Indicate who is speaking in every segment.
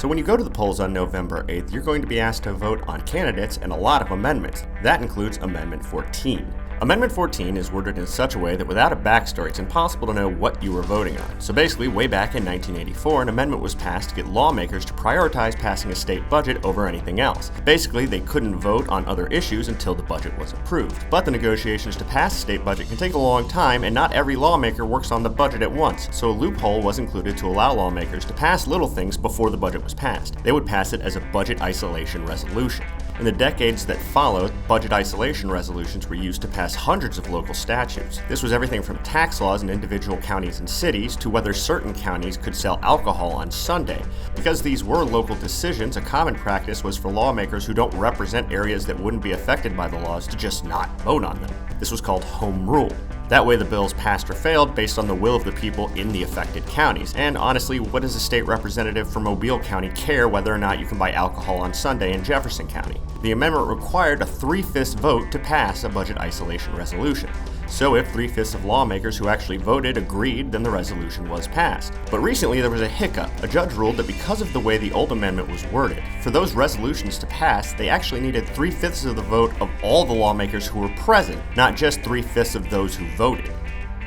Speaker 1: So when you go to the polls on November 8th, you're going to be asked to vote on candidates and a lot of amendments. That includes Amendment 14. Amendment 14 is worded in such a way that without a backstory, it's impossible to know what you were voting on. So basically, way back in 1984, an amendment was passed to get lawmakers to prioritize passing a state budget over anything else. Basically, they couldn't vote on other issues until the budget was approved. But the negotiations to pass a state budget can take a long time, and not every lawmaker works on the budget at once. So a loophole was included to allow lawmakers to pass little things before the budget was passed. They would pass it as a budget isolation resolution. In the decades that followed, budget isolation resolutions were used to pass hundreds of local statutes. This was everything from tax laws in individual counties and cities to whether certain counties could sell alcohol on Sunday. Because these were local decisions, a common practice was for lawmakers who don't represent areas that wouldn't be affected by the laws to just not vote on them. This was called home rule. That way the bills passed or failed based on the will of the people in the affected counties. And honestly, what does a state representative from Mobile County care whether or not you can buy alcohol on Sunday in Jefferson County? The amendment required a 3/5 vote to pass a budget isolation resolution. So if 3/5 of lawmakers who actually voted agreed, then the resolution was passed. But recently there was a hiccup. A judge ruled that because of the way the old amendment was worded, for those resolutions to pass, they actually needed 3/5 of the vote of all the lawmakers who were present, not just 3/5 of those who voted.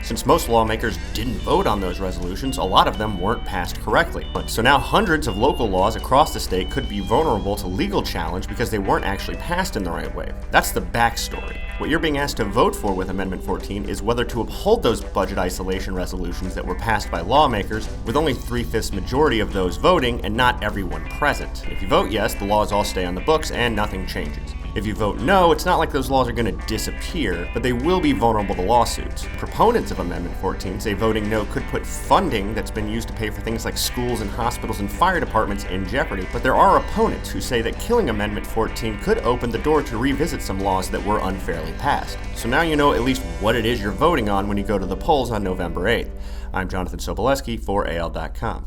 Speaker 1: Since most lawmakers didn't vote on those resolutions, a lot of them weren't passed correctly. So now hundreds of local laws across the state could be vulnerable to legal challenge because they weren't actually passed in the right way. That's the backstory. What you're being asked to vote for with Amendment 14 is whether to uphold those budget isolation resolutions that were passed by lawmakers, with only 3/5 majority of those voting and not everyone present. If you vote yes, the laws all stay on the books and nothing changes. If you vote no, it's not like those laws are going to disappear, but they will be vulnerable to lawsuits. Proponents of Amendment 14 say voting no could put funding that's been used to pay for things like schools and hospitals and fire departments in jeopardy, but there are opponents who say that killing Amendment 14 could open the door to revisit some laws that were unfairly passed. So now you know at least what it is you're voting on when you go to the polls on November 8th. I'm Jonathan Soboleski for AL.com.